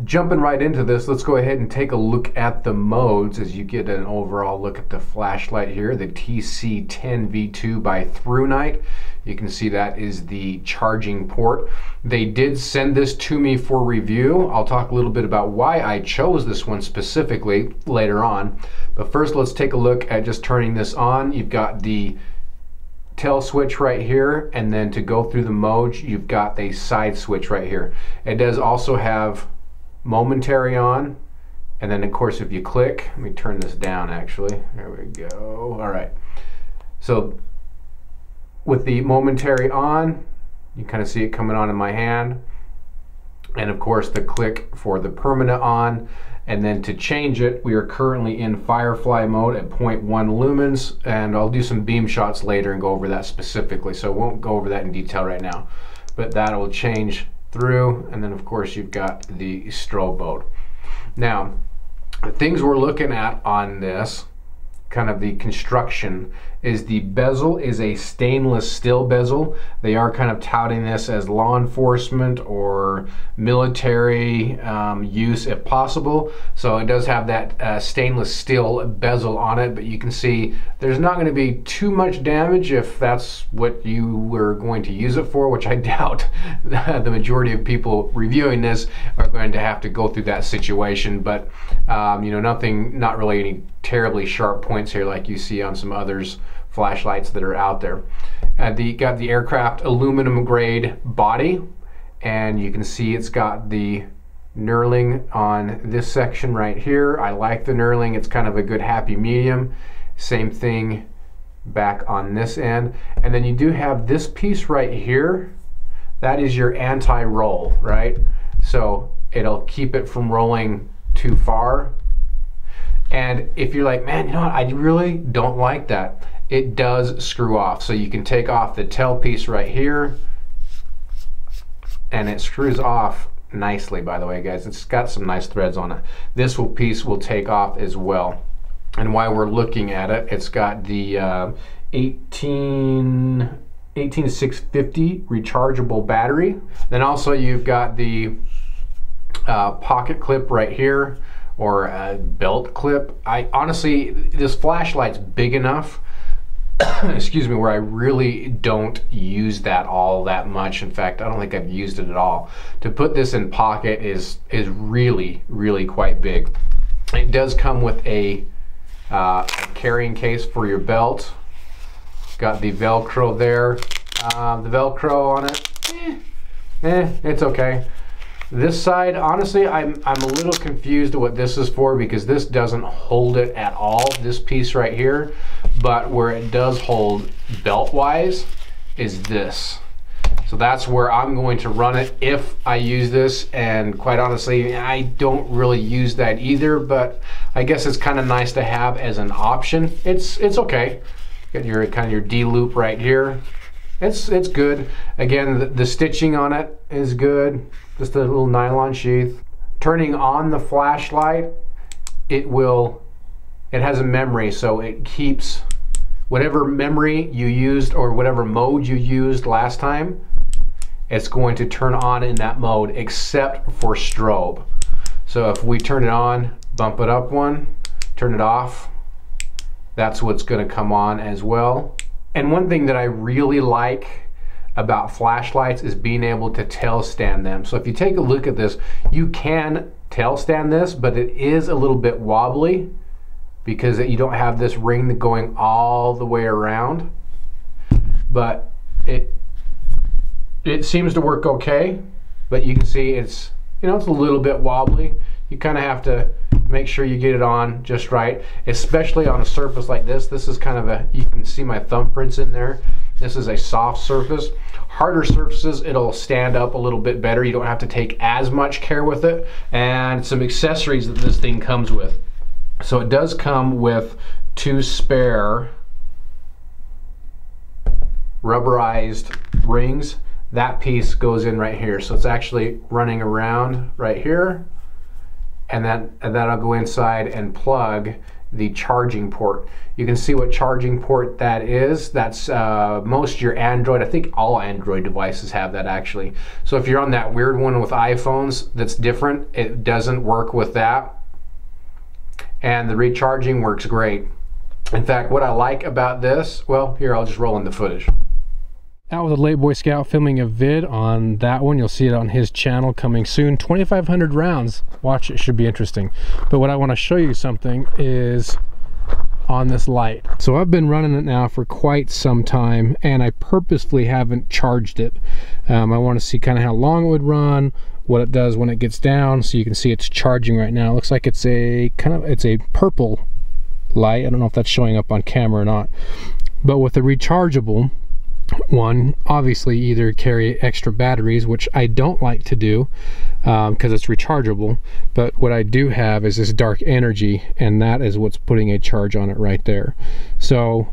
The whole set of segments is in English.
Jumping right into this, let's go ahead and take a look at the modes as you get an overall look at the flashlight here, the TC10 V2 by ThruNite. You can see that is the charging port. They did send this to me for review. I'll talk a little bit about why I chose this one specifically later on. But first, let's take a look at just turning this on. You've got the tail switch right here, and then to go through the modes, you've got a side switch right here. It does also have momentary on, and then of course if you click, let me turn this down actually, there we go. All right, so with the momentary on, you kind of see it coming on in my hand, and of course the click for the permanent on. And then to change it, we are currently in Firefly mode at 0.1 lumens, and I'll do some beam shots later and go over that specifically, so I won't go over that in detail right now, but that will change through. And then of course you've got the strobe mode. Now, the things we're looking at on this, kind of the construction, is the bezel is a stainless steel bezel. They are kind of touting this as law enforcement or military use if possible. So it does have that stainless steel bezel on it, but you can see there's not going to be too much damage if that's what you were going to use it for, which I doubt the majority of people reviewing this are going to have to go through that situation. But you know, not really any terribly sharp points here like you see on some others flashlights that are out there. Got the aircraft aluminum grade body, and you can see it's got the knurling on this section right here. I like the knurling, it's kind of a good happy medium. Same thing back on this end. And then you do have this piece right here, that is your anti-roll, right? So it'll keep it from rolling too far. And if you're like, man, you know what, I really don't like that, it does screw off. So you can take off the tail piece right here, and it screws off nicely, by the way, guys. It's got some nice threads on it. This piece will take off as well. And while we're looking at it, it's got the 18650 rechargeable battery. Then also you've got the pocket clip right here, or a belt clip. I honestly, this flashlight's big enough excuse me, where I really don't use that all that much. In fact, I don't think I've used it at all. To put this in pocket is really quite big. It does come with a carrying case for your belt. Got the Velcro there. The Velcro on it, it's okay. This side, honestly, I'm a little confused what this is for, because this doesn't hold it at all, this piece right here. But where it does hold belt-wise is this. So that's where I'm going to run it if I use this, and quite honestly, I don't really use that either, but I guess it's kind of nice to have as an option. It's okay. Got your kind of your D-loop right here. It's good. Again, the stitching on it is good. Just a little nylon sheath. Turning on the flashlight, it has a memory, so it keeps whatever memory you used or whatever mode you used last time, it's going to turn on in that mode, except for strobe. So if we turn it on, bump it up one, turn it off, that's what's going to come on as well. And one thing that I really like about flashlights is being able to tail stand them. So if you take a look at this, you can tail stand this, but it is a little bit wobbly because you don't have this ring going all the way around. But it seems to work okay, but you can see it's, you know, it's a little bit wobbly. You kind of have to make sure you get it on just right, especially on a surface like this. This is kind of a, you can see my thumbprints in there. This is a soft surface. Harder surfaces, it'll stand up a little bit better. You don't have to take as much care with it. And some accessories that this thing comes with. So it does come with 2 spare rubberized rings. That piece goes in right here. So it's actually running around right here. And that'll go inside and plug the charging port. You can see what charging port that is. That's most of your Android, I think all Android devices have that actually. So if you're on that weird one with iPhones that's different, it doesn't work with that. And the recharging works great. In fact, what I like about this, well, here, I'll just roll in the footage. Out with a late Boy Scout filming a vid on that one. You'll see it on his channel coming soon. 2,500 rounds. Watch, it should be interesting. But what I want to show you something is on this light. So I've been running it now for quite some time, and I purposefully haven't charged it. I want to see kind of how long it would run, what it does when it gets down. So you can see it's charging right now. It looks like it's a purple light. I don't know if that's showing up on camera or not. But with the rechargeable one, obviously either carry extra batteries, which I don't like to do because it's rechargeable, but what I do have is this dark energy, and that is what's putting a charge on it right there. So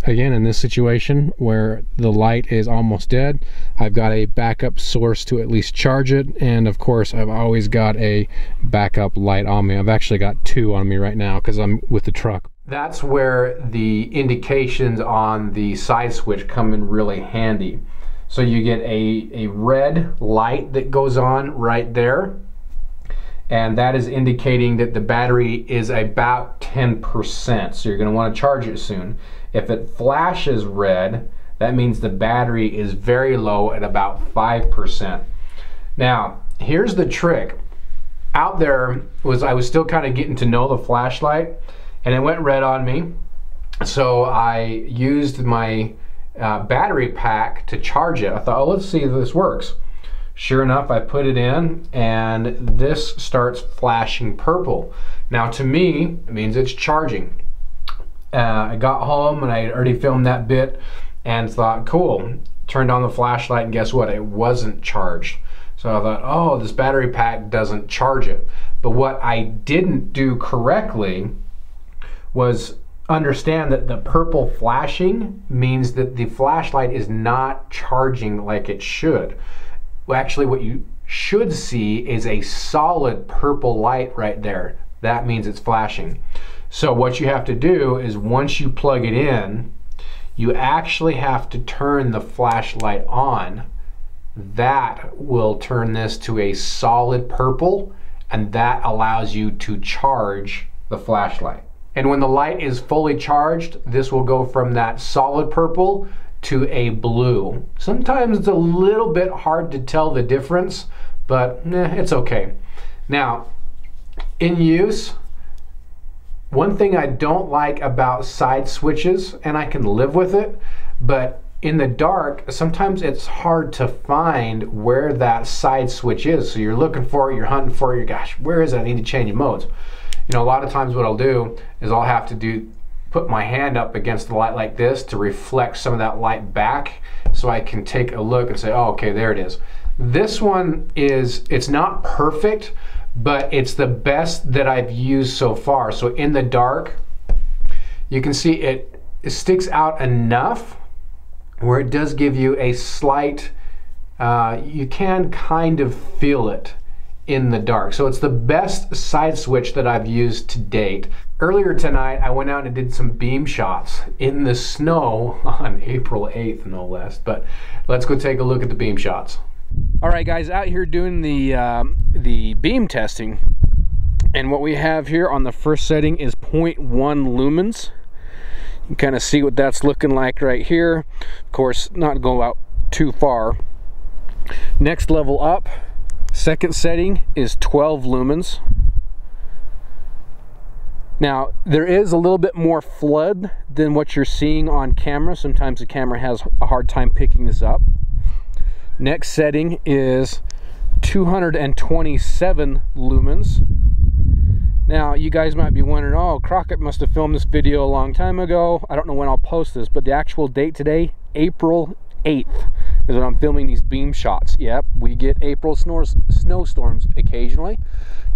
again, in this situation where the light is almost dead, I've got a backup source to at least charge it, and of course I've always got a backup light on me. I've actually got two on me right now because I'm with the truck. That's where the indications on the side switch come in really handy. So you get a red light that goes on right there, and that is indicating that the battery is about 10%. So you're going to want to charge it soon. If it flashes red, that means the battery is very low at about 5%. Now, here's the trick. Out there I was still kind of getting to know the flashlight, and it went red on me. So I used my battery pack to charge it. I thought, oh, let's see if this works. Sure enough, I put it in, and this starts flashing purple. Now to me, it means it's charging. I got home and I had already filmed that bit and thought, cool. Turned on the flashlight, and guess what? It wasn't charged. So I thought, oh, this battery pack doesn't charge it. But what I didn't do correctly was understand that the purple flashing means that the flashlight is not charging like it should. Well, actually, what you should see is a solid purple light right there. That means it's flashing. So what you have to do is, once you plug it in, you actually have to turn the flashlight on. That will turn this to a solid purple, and that allows you to charge the flashlight. And when the light is fully charged, this will go from that solid purple to a blue. Sometimes it's a little bit hard to tell the difference, but it's okay. Now, in use, one thing I don't like about side switches, and I can live with it, but in the dark, sometimes it's hard to find where that side switch is. So you're looking for it, you're hunting for it, gosh, where is it? I need to change modes. You know, a lot of times what I'll do is I'll have to put my hand up against the light like this to reflect some of that light back, so I can take a look and say, oh, okay, there it is. This one it's not perfect, but it's the best that I've used so far. So in the dark, you can see it sticks out enough where it does give you a slight, you can kind of feel it in the dark. So it's the best side switch that I've used to date. Earlier tonight, I went out and did some beam shots in the snow on April 8th, no less. But let's go take a look at the beam shots. All right, guys, out here doing the beam testing. And what we have here on the first setting is 0.1 lumens. You can kind of see what that's looking like right here. Of course, not go out too far. Next level up, second setting is 12 lumens. Now, there is a little bit more flood than what you're seeing on camera. Sometimes the camera has a hard time picking this up. Next setting is 227 lumens. Now, you guys might be wondering, oh, Crockett must have filmed this video a long time ago. I don't know when I'll post this, but the actual date today, April 8th, is when I'm filming these beam shots. Yep, we get April snowstorms occasionally.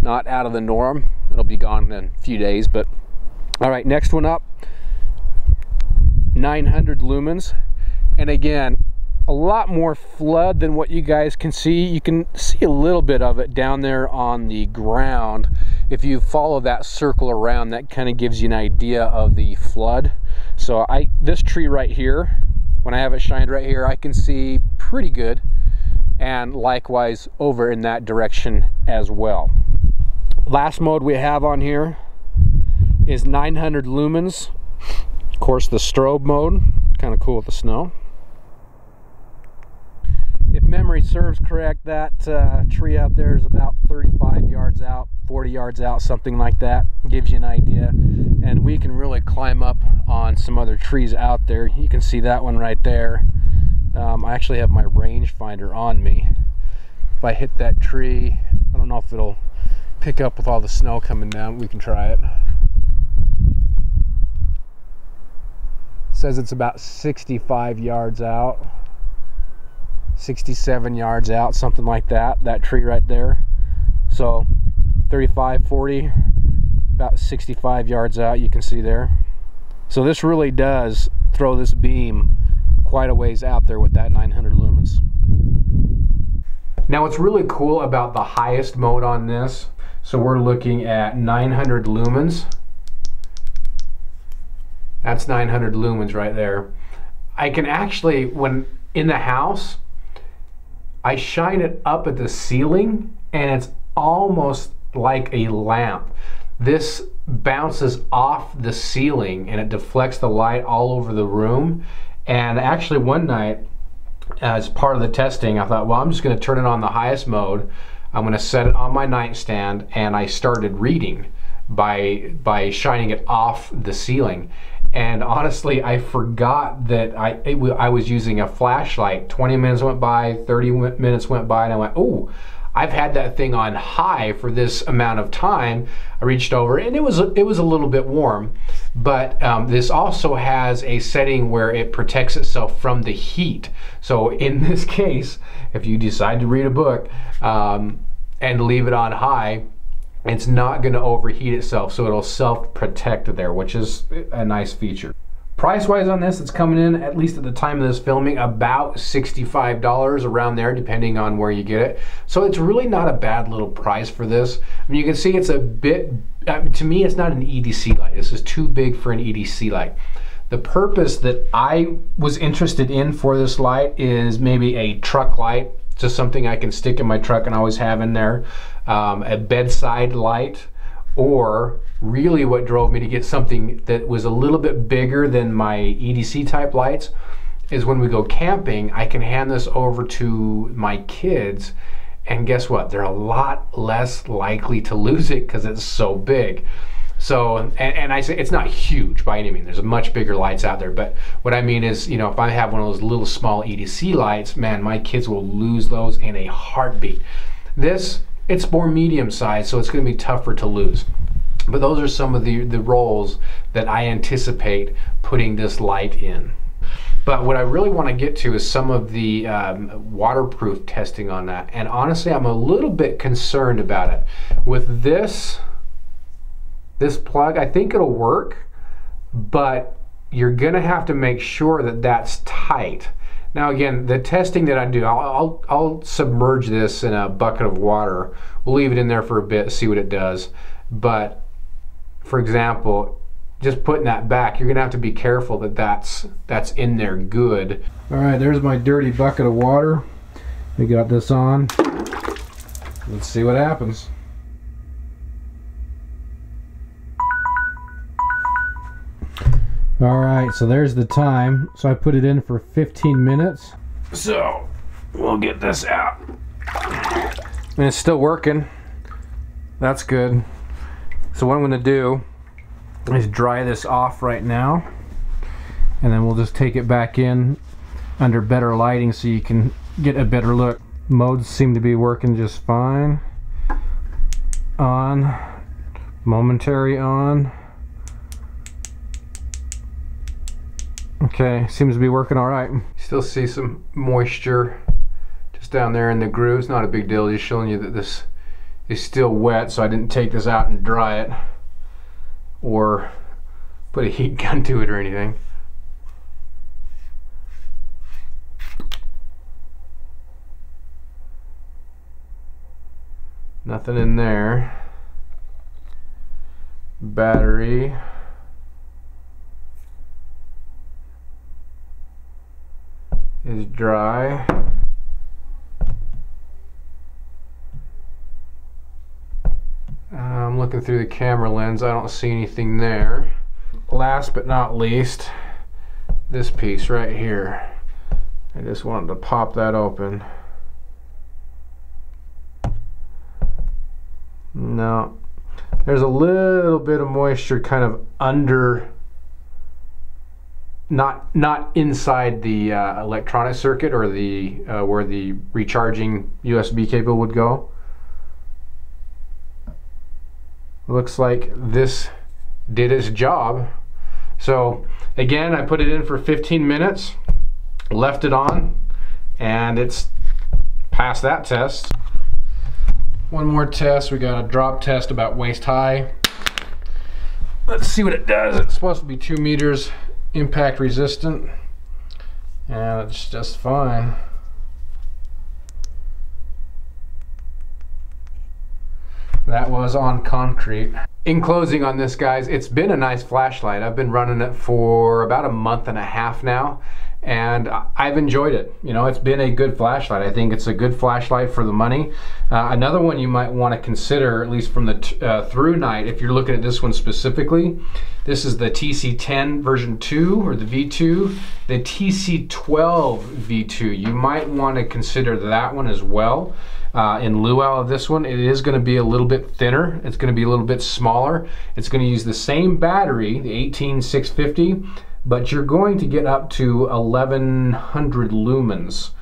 Not out of the norm. It'll be gone in a few days, but all right, next one up, 900 lumens. And again, a lot more flood than what you guys can see. You can see a little bit of it down there on the ground. if you follow that circle around, that kind of gives you an idea of the flood. So this tree right here, when I have it shined right here, I can see pretty good, and likewise over in that direction as well. Last mode we have on here is 900 lumens. Of course, the strobe mode, kind of cool with the snow. If memory serves correct, that tree out there is about 35 yards out, 40 yards out, something like that. Gives you an idea. And we can really climb up on some other trees out there. You can see that one right there. I actually have my rangefinder on me. If I hit that tree, I don't know if it'll pick up with all the snow coming down. We can try it. It says it's about 65 yards out. 67 yards out, something like that, that tree right there. So 35, 40, about 65 yards out, you can see there. So this really does throw this beam quite a ways out there with that 900 lumens. Now what's really cool about the highest mode on this, so we're looking at 900 lumens. That's 900 lumens right there. I can actually, when in the house, I shine it up at the ceiling and it's almost like a lamp. This bounces off the ceiling and it deflects the light all over the room. And actually one night, as part of the testing, I thought, well, I'm just going to turn it on the highest mode. I'm going to set it on my nightstand, and I started reading by shining it off the ceiling. And honestly, I forgot that I was using a flashlight. 20 minutes went by, 30 minutes went by, and I went, oh, I've had that thing on high for this amount of time. I reached over, and it was a little bit warm. But this also has a setting where it protects itself from the heat. So in this case, if you decide to read a book and leave it on high, it's not going to overheat itself, so it'll self-protect there, which is a nice feature. Price-wise on this, it's coming in, at least at the time of this filming, about $65 around there, depending on where you get it. So it's really not a bad little price for this. I mean, you can see it's a bit, to me, it's not an EDC light. This is too big for an EDC light. The purpose that I was interested in for this light is maybe a truck light, just something I can stick in my truck and always have in there. A bedside light, or really what drove me to get something that was a little bit bigger than my EDC type lights is when we go camping, I can hand this over to my kids, and guess what? They're a lot less likely to lose it because it's so big. So, and I say it's not huge by any means. There's much bigger lights out there, but what I mean is, you know, if I have one of those little small EDC lights, man, my kids will lose those in a heartbeat. This, it's more medium size, so it's going to be tougher to lose. But those are some of the roles that I anticipate putting this light in. But what I really want to get to is some of the waterproof testing on that. And honestly, I'm a little bit concerned about it. With this plug, I think it'll work, but you're going to have to make sure that that's tight. Now again, the testing that I do, I'll submerge this in a bucket of water. We'll leave it in there for a bit, see what it does. But for example, just putting that back, you're gonna have to be careful that that's in there good. All right, there's my dirty bucket of water. We got this on. Let's see what happens. All right, so there's the time. So I put it in for 15 minutes. So we'll get this out. And it's still working. That's good. So what I'm gonna do is dry this off right now, and then we'll just take it back in under better lighting so you can get a better look. Modes seem to be working just fine. On, momentary on. Okay, seems to be working all right. Still see some moisture just down there in the grooves. Not a big deal, just showing you that this is still wet, so I didn't take this out and dry it or put a heat gun to it or anything. Nothing in there. battery. Is dry. I'm looking through the camera lens. I don't see anything there. Last but not least, this piece right here. I just wanted to pop that open. No, there's a little bit of moisture kind of under, not inside the electronic circuit or the where the recharging USB cable would go. Looks like this did its job. So again, I put it in for 15 minutes, left it on, and it's passed that test. One more test. We got a drop test about waist high. Let's see what it does. It's supposed to be 2 meters impact resistant, and it's just fine. That was on concrete. In closing on this, guys, it's been a nice flashlight. I've been running it for about a month and a half now, and I've enjoyed it. You know, it's been a good flashlight. I think it's a good flashlight for the money. Another one you might want to consider, at least from the through night, if you're looking at this one specifically, this is the TC10 version 2 or the V2. The TC12 V2, you might want to consider that one as well. In lieu of this one, it is going to be a little bit thinner. It's going to be a little bit smaller. It's going to use the same battery, the 18650, but you're going to get up to 1100 lumens,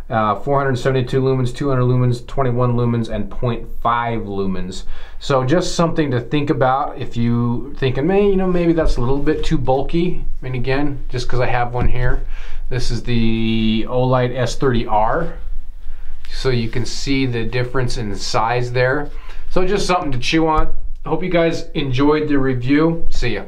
472 lumens, 200 lumens, 21 lumens, and 0.5 lumens. So just something to think about if you thinking, man, you know, maybe that's a little bit too bulky. I mean, again, just because I have one here. This is the Olight S30R. So you can see the difference in the size there. So just something to chew on. Hope you guys enjoyed the review. See ya.